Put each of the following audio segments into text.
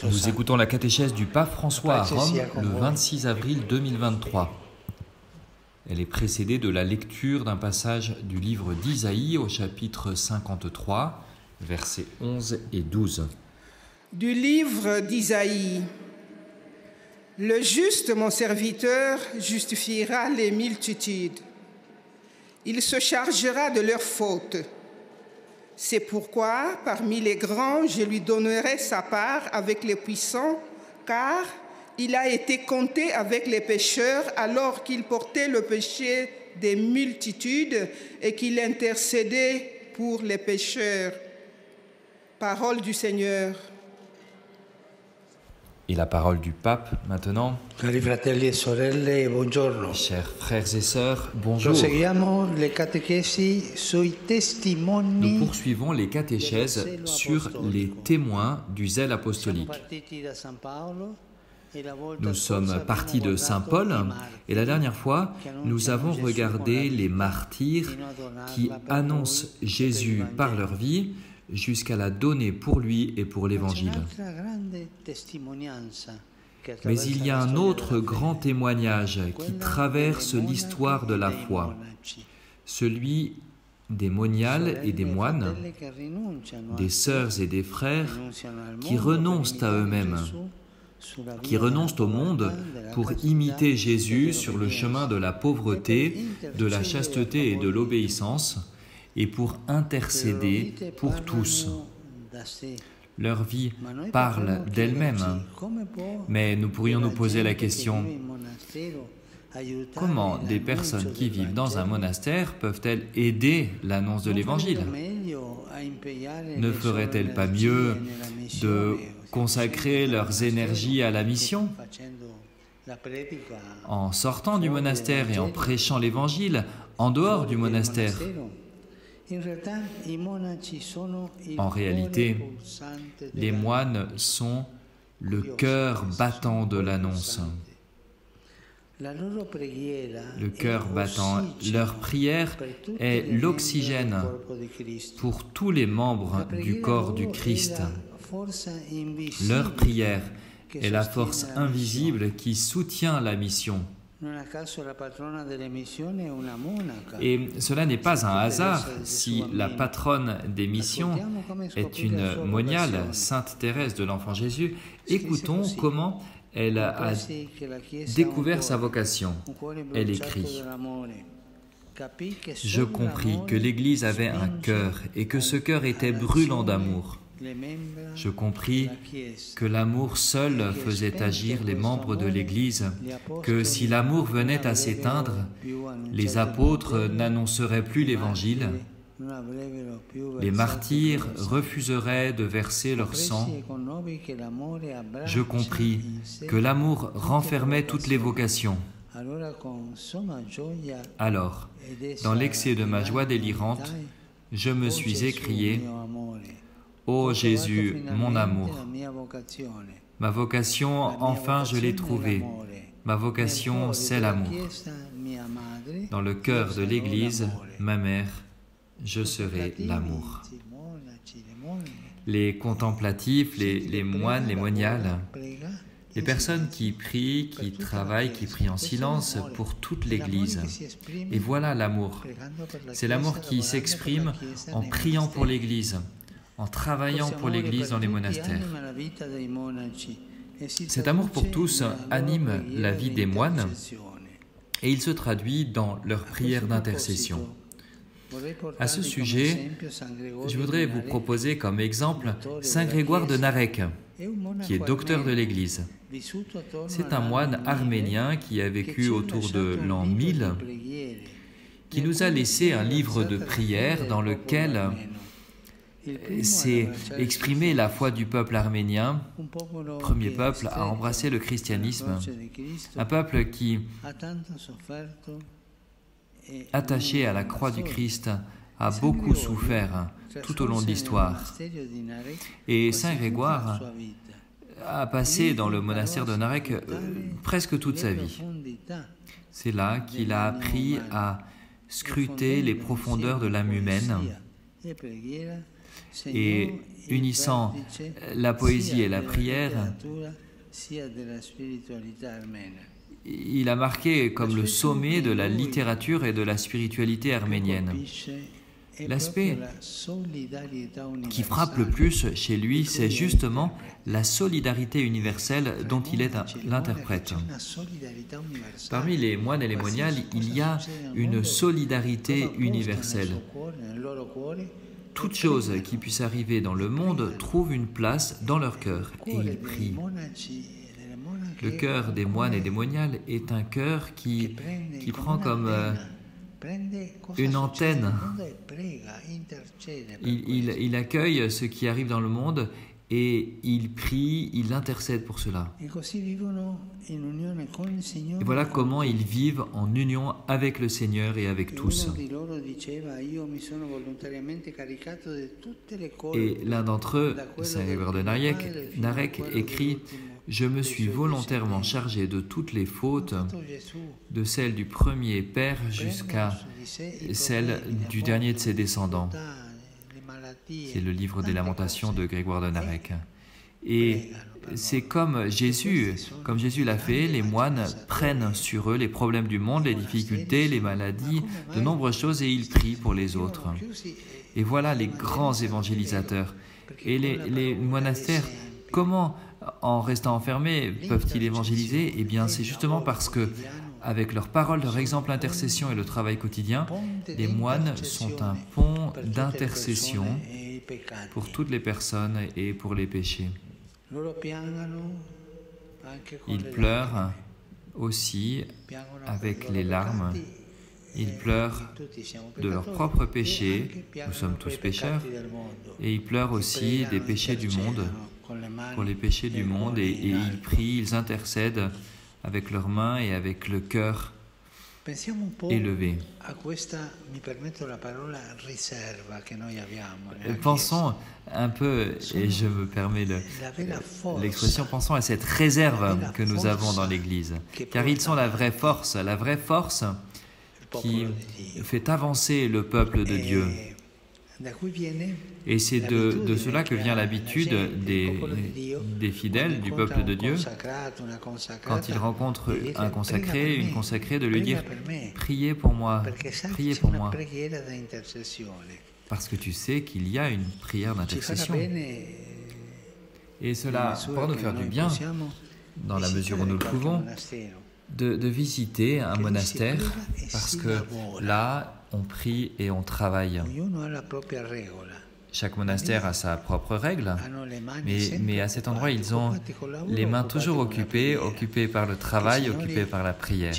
Nous écoutons la catéchèse du pape François à Rome le 26 avril 2023. Elle est précédée de la lecture d'un passage du livre d'Isaïe au chapitre 53, versets 11 et 12. Du livre d'Isaïe. Le juste, mon serviteur, justifiera les multitudes. Il se chargera de leurs fautes. C'est pourquoi, parmi les grands, je lui donnerai sa part avec les puissants, car il a été compté avec les pécheurs alors qu'il portait le péché des multitudes et qu'il intercédait pour les pécheurs. Parole du Seigneur. Et la parole du pape maintenant. Cari fratelli e sorelle, buongiorno. Chers frères et sœurs, bonjour. Proseguiamo le catechesi sui testimoni. Nous poursuivons les catéchèses sur les témoins du zèle apostolique. Nous sommes partis de Saint Paul et la dernière fois, nous avons regardé les martyrs qui annoncent Jésus par leur vie jusqu'à la donner pour lui et pour l'Évangile. Mais il y a un autre grand témoignage qui traverse l'histoire de la foi, celui des moniales et des moines, des sœurs et des frères qui renoncent à eux-mêmes, qui renoncent au monde pour imiter Jésus sur le chemin de la pauvreté, de la chasteté et de l'obéissance, et pour intercéder pour tous. Leur vie parle d'elle-même, mais nous pourrions nous poser la question, comment des personnes qui vivent dans un monastère peuvent-elles aider l'annonce de l'Évangile? Ne ferait-elles pas mieux de consacrer leurs énergies à la mission en sortant du monastère et en prêchant l'Évangile en dehors du monastère? En réalité, les moines sont le cœur battant de l'annonce. Le cœur battant, leur prière est l'oxygène pour tous les membres du corps du Christ. Leur prière est la force invisible qui soutient la mission. Et cela n'est pas un hasard si la patronne des missions est une moniale, Sainte Thérèse de l'Enfant Jésus. Écoutons comment elle a découvert sa vocation. Elle écrit : « Je compris que l'Église avait un cœur et que ce cœur était brûlant d'amour. Je compris que l'amour seul faisait agir les membres de l'Église, que si l'amour venait à s'éteindre, les apôtres n'annonceraient plus l'Évangile, les martyrs refuseraient de verser leur sang. Je compris que l'amour renfermait toutes les vocations. Alors, dans l'excès de ma joie délirante, je me suis écrié : Ô Jésus, mon amour, ma vocation, enfin je l'ai trouvée. Ma vocation, c'est l'amour. Dans le cœur de l'Église, ma mère, je serai l'amour. » Les contemplatifs, les moines, les moniales, les personnes qui prient, qui travaillent, qui prient en silence pour toute l'Église. Et voilà l'amour. C'est l'amour qui s'exprime en priant pour l'Église, en travaillant pour l'Église dans les monastères. Cet amour pour tous anime la vie des moines et il se traduit dans leurs prières d'intercession. À ce sujet, je voudrais vous proposer comme exemple Saint Grégoire de Narek, qui est docteur de l'Église. C'est un moine arménien qui a vécu autour de l'an 1000, qui nous a laissé un livre de prières dans lequel s'est exprimée la foi du peuple arménien, premier peuple à embrasser le christianisme, un peuple qui, attaché à la croix du Christ, a beaucoup souffert tout au long de l'histoire. Et Saint Grégoire a passé dans le monastère de Narek presque toute sa vie. C'est là qu'il a appris à scruter les profondeurs de l'âme humaine et unissant la poésie et la prière, il a marqué comme le sommet de la littérature et de la spiritualité arménienne. L'aspect qui frappe le plus chez lui, c'est justement la solidarité universelle dont il est l'interprète. Parmi les moines et les moniales, il y a une solidarité universelle. Toute chose qui puisse arriver dans le monde trouve une place dans leur cœur et ils prient. Le cœur des moines et des moniales est un cœur qui prend comme une antenne. Il accueille ce qui arrive dans le monde et il prie, il intercède pour cela. Et voilà comment ils vivent en union avec le Seigneur et avec tous. Et l'un d'entre eux, Saint Grégoire de Narek, écrit « Je me suis volontairement chargé de toutes les fautes, de celle du premier père jusqu'à celle du dernier de ses descendants. » C'est le livre des Lamentations de Grégoire de Narek. Et c'est comme Jésus l'a fait, les moines prennent sur eux les problèmes du monde, les difficultés, les maladies, de nombreuses choses, et ils prient pour les autres. Et voilà les grands évangélisateurs. Et les monastères, comment, en restant enfermés, peuvent-ils évangéliser? Eh bien, c'est justement parce que, avec leurs paroles, leur exemple, l'intercession et le travail quotidien, les moines sont un pont d'intercession pour toutes les personnes et pour les péchés. Ils pleurent aussi avec les larmes. Ils pleurent de leurs propres péchés, nous sommes tous pécheurs, et ils pleurent aussi des péchés du monde, pour les péchés du monde, et ils prient, ils intercèdent avec leurs mains et avec le cœur élevé. Pensons un peu, et je me permets l'expression, pensons à cette réserve que nous avons dans l'Église, car ils sont la vraie force qui fait avancer le peuple de Dieu. Et c'est de cela que vient l'habitude des fidèles du peuple de Dieu, quand ils rencontrent un consacré, une consacrée, de lui dire « Priez pour moi, priez pour moi », parce que tu sais qu'il y a une prière d'intercession. Et cela pourra nous faire du bien, dans la mesure où nous le pouvons, de visiter un monastère, parce que là, on prie et on travaille. Chaque monastère a sa propre règle, mais à cet endroit, ils ont les mains toujours occupées par le travail, occupées par la prière.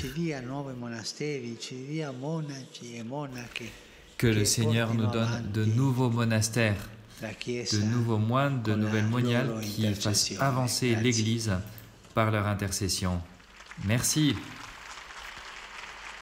Que le Seigneur nous donne de nouveaux monastères, de nouveaux moines, de nouvelles moniales qui fassent avancer l'Église par leur intercession. Merci.